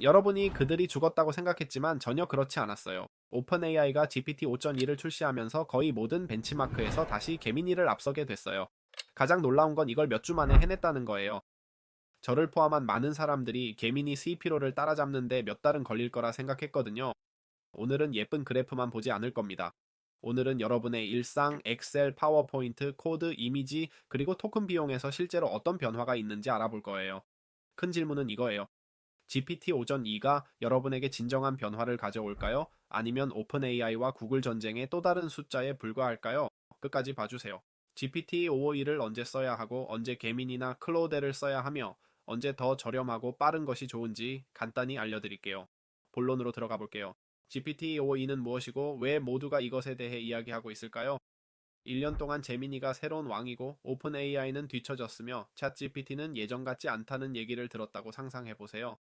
여러분이 그들이 죽었다고 생각했지만 전혀 그렇지 않았어요. 오픈AI가 GPT 5.2를 출시하면서 거의 모든 벤치마크에서 다시 개미니를 앞서게 됐어요. 가장 놀라운 건 이걸 몇 주 만에 해냈다는 거예요. 저를 포함한 많은 사람들이 개미니 CP로를 따라잡는데 몇 달은 걸릴 거라 생각했거든요. 오늘은 예쁜 그래프만 보지 않을 겁니다. 오늘은 여러분의 일상, 엑셀, 파워포인트, 코드, 이미지, 그리고 토큰 비용에서 실제로 어떤 변화가 있는지 알아볼 거예요. 큰 질문은 이거예요. GPT 5.2가 여러분에게 진정한 변화를 가져올까요? 아니면 오픈AI와 구글 전쟁의 또 다른 숫자에 불과할까요? 끝까지 봐주세요. GPT 552를 언제 써야 하고 언제 개민이나 클로데를 써야 하며 언제 더 저렴하고 빠른 것이 좋은지 간단히 알려드릴게요. 본론으로 들어가 볼게요. GPT 552는 무엇이고 왜 모두가 이것에 대해 이야기하고 있을까요? 1년 동안 제미니가 새로운 왕이고 오픈 AI는 뒤처졌으며 챗 GPT는 예전 같지 않다는 얘기를 들었다고 상상해 보세요.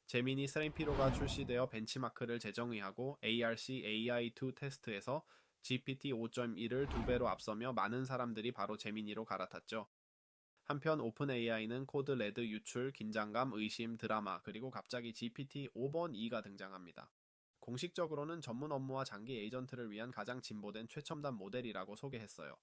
제미니 스램피로가 출시되어 벤치마크를 재정의하고 ARC AI2 테스트에서 GPT 5.1을 2배로 앞서며 많은 사람들이 바로 제미니로 갈아탔죠. 한편 오픈 AI는 코드 레드 유출, 긴장감, 의심, 드라마, 그리고 갑자기 GPT 5.2가 등장합니다. 공식적으로는 전문 업무와 장기 에이전트를 위한 가장 진보된 최첨단 모델이라고 소개했어요.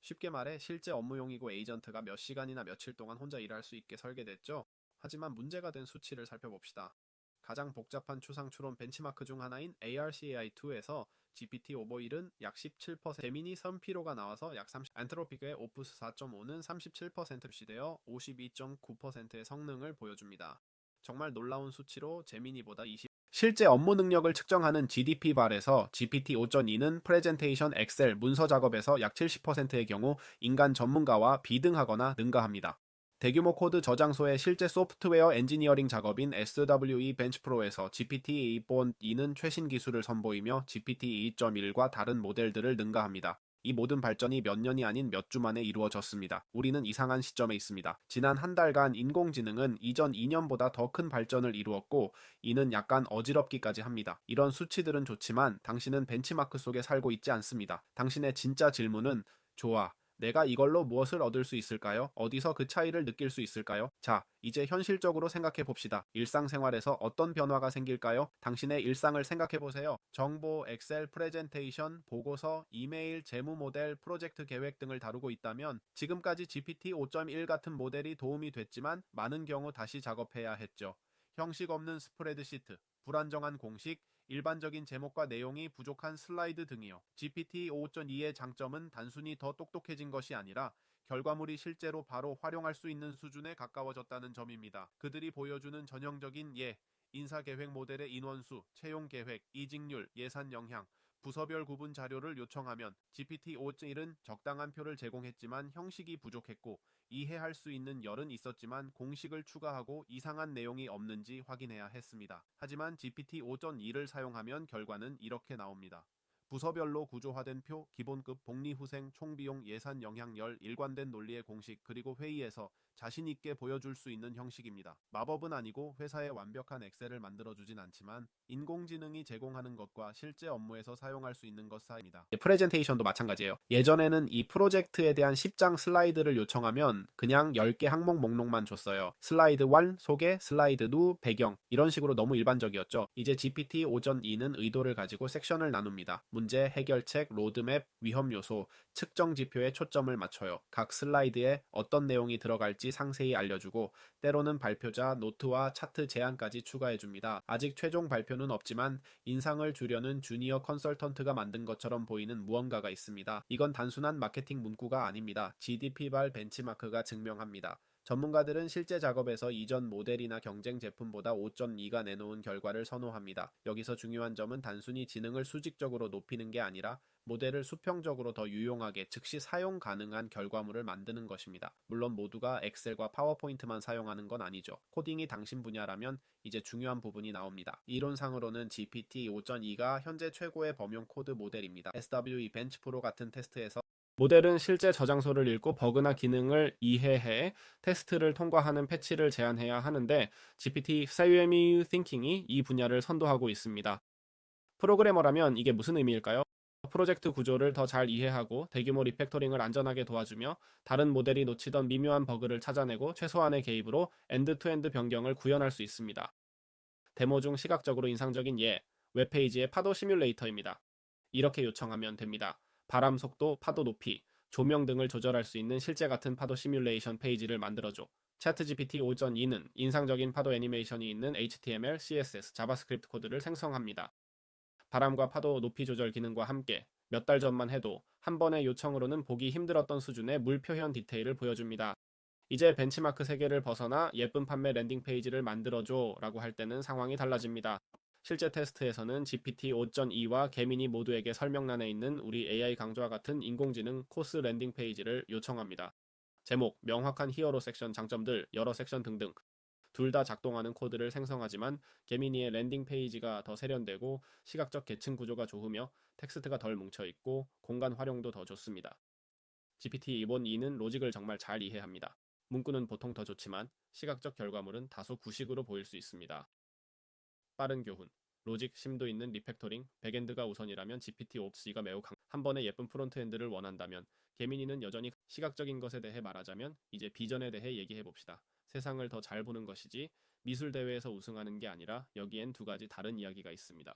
쉽게 말해 실제 업무용이고 에이전트가 몇 시간이나 며칠 동안 혼자 일할 수 있게 설계됐죠. 하지만 문제가 된 수치를 살펴봅시다. 가장 복잡한 추상 추론 벤치마크 중 하나인 ARCAI2에서 GPT-5.1은 약 17%, 제미니 선피로가 나와서 약 30%, 안트로피크의 오프스 4.5는 37% 표시되어 52.9%의 성능을 보여줍니다. 정말 놀라운 수치로 제미니보다 20 실제 업무 능력을 측정하는 GDP발에서 GPT 5.2는 프레젠테이션 엑셀 문서 작업에서 약 70%의 경우 인간 전문가와 비등하거나 능가합니다. 대규모 코드 저장소의 실제 소프트웨어 엔지니어링 작업인 SWE 벤치프로에서 GPT 2.2는 최신 기술을 선보이며 GPT 2.1과 다른 모델들을 능가합니다. 이 모든 발전이 몇 년이 아닌 몇 주 만에 이루어졌습니다. 우리는 이상한 시점에 있습니다. 지난 한 달간 인공지능은 이전 2년보다 더 큰 발전을 이루었고 이는 약간 어지럽기까지 합니다. 이런 수치들은 좋지만 당신은 벤치마크 속에 살고 있지 않습니다. 당신의 진짜 질문은 좋아. 내가 이걸로 무엇을 얻을 수 있을까요? 어디서 그 차이를 느낄 수 있을까요? 자, 이제 현실적으로 생각해 봅시다. 일상생활에서 어떤 변화가 생길까요? 당신의 일상을 생각해 보세요. 정보, 엑셀, 프레젠테이션, 보고서, 이메일, 재무 모델, 프로젝트 계획 등을 다루고 있다면 지금까지 GPT 5.1 같은 모델이 도움이 됐지만 많은 경우 다시 작업해야 했죠. 형식 없는 스프레드시트, 불안정한 공식, 일반적인 제목과 내용이 부족한 슬라이드 등이요. GPT 5.2의 장점은 단순히 더 똑똑해진 것이 아니라 결과물이 실제로 바로 활용할 수 있는 수준에 가까워졌다는 점입니다. 그들이 보여주는 전형적인 인사계획 모델의 인원수, 채용 계획, 이직률, 예산 영향, 부서별 구분 자료를 요청하면 GPT 5.1은 적당한 표를 제공했지만 형식이 부족했고 이해할 수 있는 열은 있었지만 공식을 추가하고 이상한 내용이 없는지 확인해야 했습니다. 하지만 GPT 5.2를 사용하면 결과는 이렇게 나옵니다. 부서별로 구조화된 표, 기본급, 복리후생, 총비용, 예산 영향열, 일관된 논리의 공식, 그리고 회의에서 자신 있게 보여줄 수 있는 형식입니다. 마법은 아니고 회사에 완벽한 엑셀을 만들어주진 않지만 인공지능이 제공하는 것과 실제 업무에서 사용할 수 있는 것 사이입니다. 프레젠테이션도 마찬가지예요. 예전에는 이 프로젝트에 대한 10장 슬라이드를 요청하면 그냥 10개 항목 목록만 줬어요. 슬라이드 1, 소개, 슬라이드 2, 배경 이런 식으로 너무 일반적이었죠. 이제 GPT 5.2는 의도를 가지고 섹션을 나눕니다. 문제, 해결책, 로드맵, 위험 요소, 측정 지표에 초점을 맞춰요. 각 슬라이드에 어떤 내용이 들어갈지 상세히 알려주고 때로는 발표자, 노트와 차트 제안까지 추가해줍니다. 아직 최종 발표는 없지만 인상을 주려는 주니어 컨설턴트가 만든 것처럼 보이는 무언가가 있습니다. 이건 단순한 마케팅 문구가 아닙니다. GDP발 벤치마크가 증명합니다. 전문가들은 실제 작업에서 이전 모델이나 경쟁 제품보다 5.2가 내놓은 결과를 선호합니다. 여기서 중요한 점은 단순히 지능을 수직적으로 높이는 게 아니라 모델을 수평적으로 더 유용하게 즉시 사용 가능한 결과물을 만드는 것입니다. 물론 모두가 엑셀과 파워포인트만 사용하는 건 아니죠. 코딩이 당신 분야라면 이제 중요한 부분이 나옵니다. 이론상으로는 GPT 5.2가 현재 최고의 범용 코드 모델입니다. SWE 벤치 프로 같은 테스트에서 모델은 실제 저장소를 읽고 버그나 기능을 이해해 테스트를 통과하는 패치를 제안해야 하는데 GPT Semi Thinking이 이 분야를 선도하고 있습니다. 프로그래머라면 이게 무슨 의미일까요? 프로젝트 구조를 더 잘 이해하고 대규모 리팩토링을 안전하게 도와주며 다른 모델이 놓치던 미묘한 버그를 찾아내고 최소한의 개입으로 엔드 투 엔드 변경을 구현할 수 있습니다. 데모 중 시각적으로 인상적인 웹페이지의 파도 시뮬레이터입니다. 이렇게 요청하면 됩니다. 바람 속도, 파도 높이, 조명 등을 조절할 수 있는 실제 같은 파도 시뮬레이션 페이지를 만들어줘. 챗GPT 5.2는 인상적인 파도 애니메이션이 있는 HTML, CSS, 자바스크립트 코드를 생성합니다. 바람과 파도 높이 조절 기능과 함께 몇 달 전만 해도 한 번의 요청으로는 보기 힘들었던 수준의 물 표현 디테일을 보여줍니다. 이제 벤치마크 세계를 벗어나 예쁜 판매 랜딩 페이지를 만들어줘 라고 할 때는 상황이 달라집니다. 실제 테스트에서는 GPT 5.2와 개미니 모두에게 설명란에 있는 우리 AI 강좌와 같은 인공지능 코스 랜딩 페이지를 요청합니다. 제목, 명확한 히어로 섹션, 장점들, 여러 섹션 등등 둘 다 작동하는 코드를 생성하지만 개미니의 랜딩 페이지가 더 세련되고 시각적 계층 구조가 좋으며 텍스트가 덜 뭉쳐있고 공간 활용도 더 좋습니다. GPT 2.2는 로직을 정말 잘 이해합니다. 문구는 보통 더 좋지만 시각적 결과물은 다소 구식으로 보일 수 있습니다. 빠른 교훈, 로직, 심도 있는 리팩토링, 백엔드가 우선이라면 GPT-5C가 매우 한 번에 예쁜 프론트엔드를 원한다면 개미니는 여전히 시각적인 것에 대해 말하자면 이제 비전에 대해 얘기해봅시다. 세상을 더 잘 보는 것이지 미술 대회에서 우승하는 게 아니라 여기엔 두 가지 다른 이야기가 있습니다.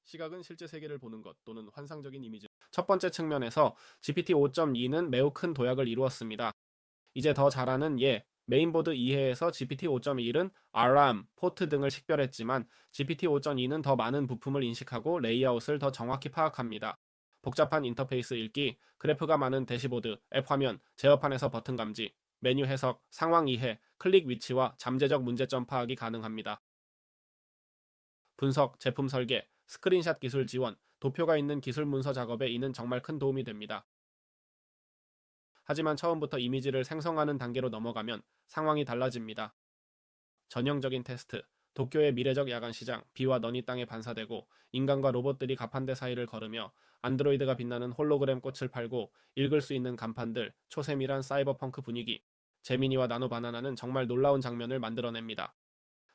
시각은 실제 세계를 보는 것 또는 환상적인 이미지. 첫 번째 측면에서 GPT 5.2는 매우 큰 도약을 이루었습니다. 이제 더 잘하는 메인보드 이해에서 GPT 5.1은 RAM, 포트 등을 식별했지만 GPT 5.2는 더 많은 부품을 인식하고 레이아웃을 더 정확히 파악합니다. 복잡한 인터페이스 읽기, 그래프가 많은 대시보드, 앱 화면, 제어판에서 버튼 감지, 메뉴 해석, 상황 이해, 클릭 위치와 잠재적 문제점 파악이 가능합니다. 분석, 제품 설계, 스크린샷 기술 지원, 도표가 있는 기술 문서 작업에 이는 정말 큰 도움이 됩니다. 하지만 처음부터 이미지를 생성하는 단계로 넘어가면 상황이 달라집니다. 전형적인 테스트, 도쿄의 미래적 야간 시장, 비와 너니 땅에 반사되고 인간과 로봇들이 가판대 사이를 걸으며 안드로이드가 빛나는 홀로그램 꽃을 팔고 읽을 수 있는 간판들, 초세밀한 사이버펑크 분위기, 제미니와 나노바나나는 정말 놀라운 장면을 만들어냅니다.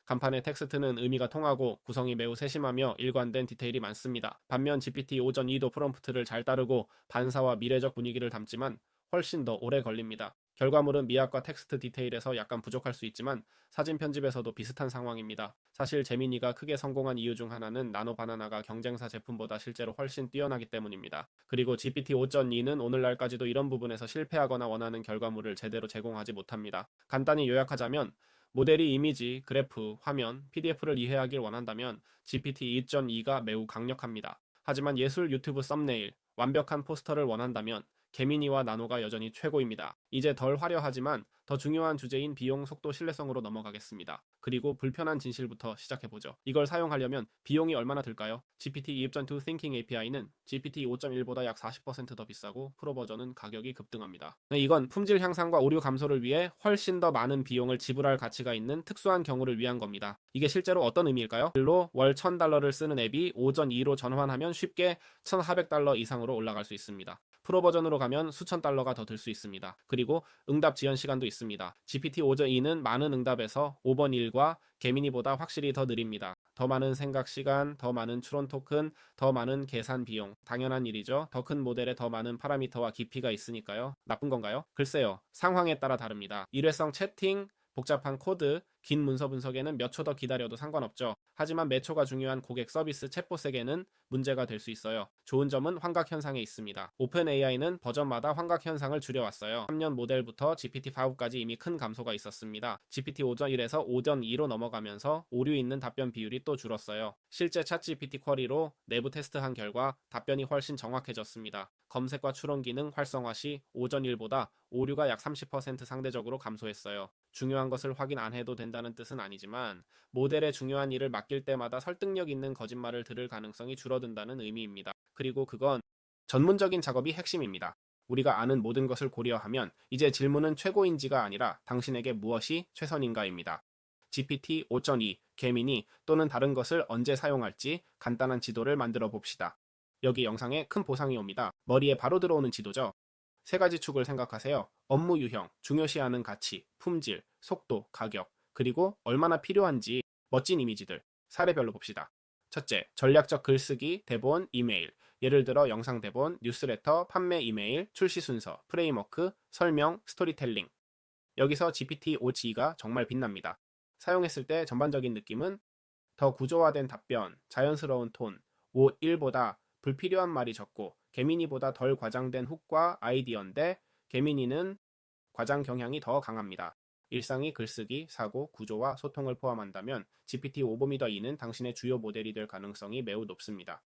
간판의 텍스트는 의미가 통하고 구성이 매우 세심하며 일관된 디테일이 많습니다. 반면 GPT 5.2도 프롬프트를 잘 따르고 반사와 미래적 분위기를 담지만 훨씬 더 오래 걸립니다. 결과물은 미학과 텍스트 디테일에서 약간 부족할 수 있지만 사진 편집에서도 비슷한 상황입니다. 사실 제미니가 크게 성공한 이유 중 하나는 나노바나나가 경쟁사 제품보다 실제로 훨씬 뛰어나기 때문입니다. 그리고 GPT 5.2는 오늘날까지도 이런 부분에서 실패하거나 원하는 결과물을 제대로 제공하지 못합니다. 간단히 요약하자면 모델이 이미지, 그래프, 화면, PDF를 이해하길 원한다면 GPT 2.2가 매우 강력합니다. 하지만 예술, 유튜브 썸네일, 완벽한 포스터를 원한다면 개미니와 나노가 여전히 최고입니다. 이제 덜 화려하지만 더 중요한 주제인 비용, 속도, 신뢰성으로 넘어가겠습니다. 그리고 불편한 진실부터 시작해보죠. 이걸 사용하려면 비용이 얼마나 들까요? GPT 2.2 Thinking API는 GPT 5.1보다 약 40% 더 비싸고 프로 버전은 가격이 급등합니다. 이건 품질 향상과 오류 감소를 위해 훨씬 더 많은 비용을 지불할 가치가 있는 특수한 경우를 위한 겁니다. 이게 실제로 어떤 의미일까요? 일로 월 $1,000를 쓰는 앱이 5.2로 전환하면 쉽게 $1,400 이상으로 올라갈 수 있습니다. 프로 버전으로 가면 수천 달러가 더 들 수 있습니다. 그리고 응답 지연 시간도 있습니다. GPT 5.2는 많은 응답에서 5번1과 개미니보다 확실히 더 느립니다. 더 많은 생각 시간, 더 많은 추론 토큰, 더 많은 계산 비용. 당연한 일이죠. 더 큰 모델에 더 많은 파라미터와 깊이가 있으니까요. 나쁜 건가요? 글쎄요. 상황에 따라 다릅니다. 일회성 채팅, 복잡한 코드, 긴 문서 분석에는 몇 초 더 기다려도 상관없죠. 하지만 매 초가 중요한 고객 서비스 챗봇에게는 문제가 될 수 있어요. 좋은 점은 환각 현상에 있습니다. 오픈 AI는 버전마다 환각 현상을 줄여왔어요. 3년 모델부터 GPT-5까지 이미 큰 감소가 있었습니다. GPT 5.1에서 5.2로 넘어가면서 오류 있는 답변 비율이 또 줄었어요. 실제 챗GPT 쿼리로 내부 테스트한 결과 답변이 훨씬 정확해졌습니다. 검색과 추론 기능 활성화 시 5.1보다 오류가 약 30% 상대적으로 감소했어요. 중요한 것을 확인 안 해도 된다는 뜻은 아니지만 모델에 중요한 일을 맡길 때마다 설득력 있는 거짓말을 들을 가능성이 줄어든다는 의미입니다. 그리고 그건 전문적인 작업이 핵심입니다. 우리가 아는 모든 것을 고려하면 이제 질문은 최고인지가 아니라 당신에게 무엇이 최선인가입니다. GPT 5.2, 개미니 또는 다른 것을 언제 사용할지 간단한 지도를 만들어 봅시다. 여기 영상에 큰 보상이 옵니다. 머리에 바로 들어오는 지도죠. 세 가지 축을 생각하세요. 업무 유형, 중요시하는 가치, 품질, 속도, 가격, 그리고 얼마나 필요한지 멋진 이미지들, 사례별로 봅시다. 첫째, 전략적 글쓰기, 대본, 이메일. 예를 들어 영상 대본, 뉴스레터, 판매 이메일, 출시 순서, 프레임워크, 설명, 스토리텔링. 여기서 GPT 5.2가 정말 빛납니다. 사용했을 때 전반적인 느낌은 더 구조화된 답변, 자연스러운 톤, 5.1보다 불필요한 말이 적고 개미니보다 덜 과장된 훅과 아이디어인데 개미니는 과장 경향이 더 강합니다. 일상이 글쓰기, 사고, 구조와 소통을 포함한다면 GPT-5.2는 당신의 주요 모델이 될 가능성이 매우 높습니다.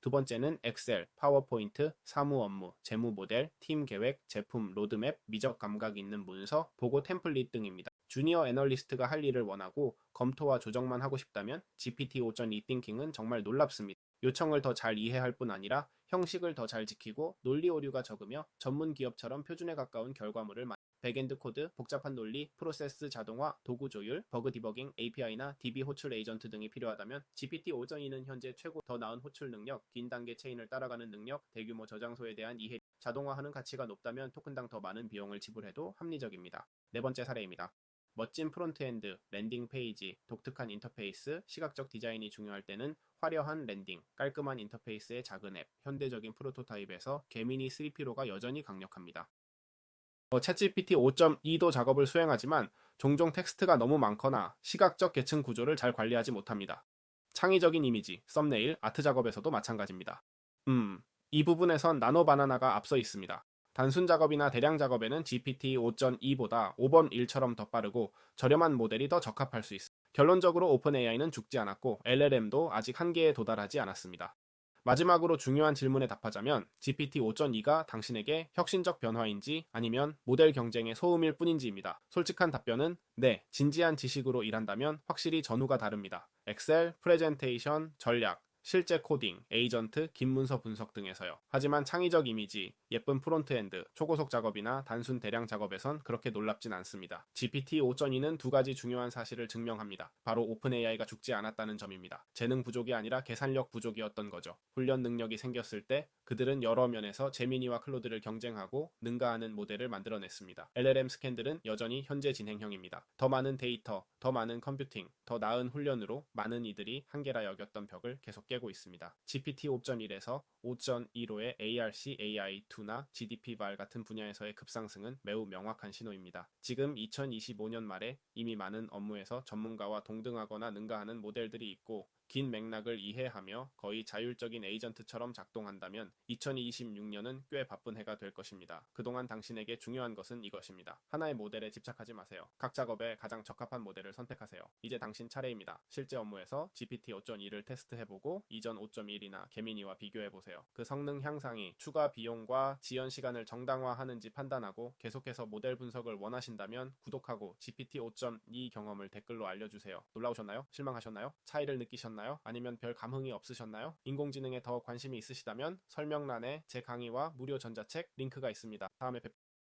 두 번째는 엑셀, 파워포인트, 사무 업무, 재무 모델, 팀 계획, 제품, 로드맵, 미적 감각 있는 문서, 보고 템플릿 등입니다. 주니어 애널리스트가 할 일을 원하고 검토와 조정만 하고 싶다면 GPT-5.2 띵킹은 정말 놀랍습니다. 요청을 더 잘 이해할 뿐 아니라 형식을 더 잘 지키고 논리 오류가 적으며 전문 기업처럼 표준에 가까운 결과물을 백엔드 코드, 복잡한 논리, 프로세스 자동화, 도구 조율, 버그 디버깅, API나 DB 호출 에이전트 등이 필요하다면 GPT-5.2는 현재 최고 더 나은 호출 능력, 긴 단계 체인을 따라가는 능력, 대규모 저장소에 대한 이해, 자동화하는 가치가 높다면 토큰당 더 많은 비용을 지불해도 합리적입니다. 네 번째 사례입니다. 멋진 프론트엔드, 랜딩 페이지, 독특한 인터페이스, 시각적 디자인이 중요할 때는 화려한 랜딩, 깔끔한 인터페이스의 작은 앱, 현대적인 프로토타입에서 개미니 3P로가 여전히 강력합니다. 챗GPT 5.2도 작업을 수행하지만 종종 텍스트가 너무 많거나 시각적 계층 구조를 잘 관리하지 못합니다. 창의적인 이미지, 썸네일, 아트 작업에서도 마찬가지입니다. 이 부분에선 나노바나나가 앞서 있습니다. 단순 작업이나 대량 작업에는 GPT 5.2보다 5번 1처럼 더 빠르고 저렴한 모델이 더 적합할 수 있습니다. 결론적으로 오픈AI는 죽지 않았고 LLM도 아직 한계에 도달하지 않았습니다. 마지막으로 중요한 질문에 답하자면 GPT 5.2가 당신에게 혁신적 변화인지 아니면 모델 경쟁의 소음일 뿐인지입니다. 솔직한 답변은 네, 진지한 지식으로 일한다면 확실히 전후가 다릅니다. 엑셀, 프레젠테이션, 전략, 실제 코딩, 에이전트, 긴 문서 분석 등에서요. 하지만 창의적 이미지, 예쁜 프론트엔드, 초고속 작업이나 단순 대량 작업에선 그렇게 놀랍진 않습니다. GPT 5.2는 두 가지 중요한 사실을 증명합니다. 바로 오픈AI가 죽지 않았다는 점입니다. 재능 부족이 아니라 계산력 부족이었던 거죠. 훈련 능력이 생겼을 때 그들은 여러 면에서 제미니와 클로드를 경쟁하고 능가하는 모델을 만들어냈습니다. LLM 스캔들은 여전히 현재 진행형입니다. 더 많은 데이터, 더 많은 컴퓨팅, 더 나은 훈련으로 많은 이들이 한계라 여겼던 벽을 계속 깨고 있습니다. GPT 5.1에서 5.15의 ARC, AI2나 GDP-발 같은 분야에서의 급상승은 매우 명확한 신호입니다. 지금 2025년 말에 이미 많은 업무에서 전문가와 동등하거나 능가하는 모델들이 있고 긴 맥락을 이해하며 거의 자율적인 에이전트처럼 작동한다면 2026년은 꽤 바쁜 해가 될 것입니다. 그동안 당신에게 중요한 것은 이것입니다. 하나의 모델에 집착하지 마세요. 각 작업에 가장 적합한 모델을 선택하세요. 이제 당신 차례입니다. 실제 업무에서 GPT 5.2를 테스트해보고 이전 5.1이나 개미니와 비교해보세요. 그 성능 향상이 추가 비용과 지연 시간을 정당화하는지 판단하고 계속해서 모델 분석을 원하신다면 구독하고 GPT 5.2 경험을 댓글로 알려주세요. 놀라우셨나요? 실망하셨나요? 차이를 느끼셨나요? 아니면 별 감흥이 없으셨나요? 인공지능에 더 관심이 있으시다면 설명란에 제 강의와 무료 전자책 링크가 있습니다. 다음에 뵙겠습니다.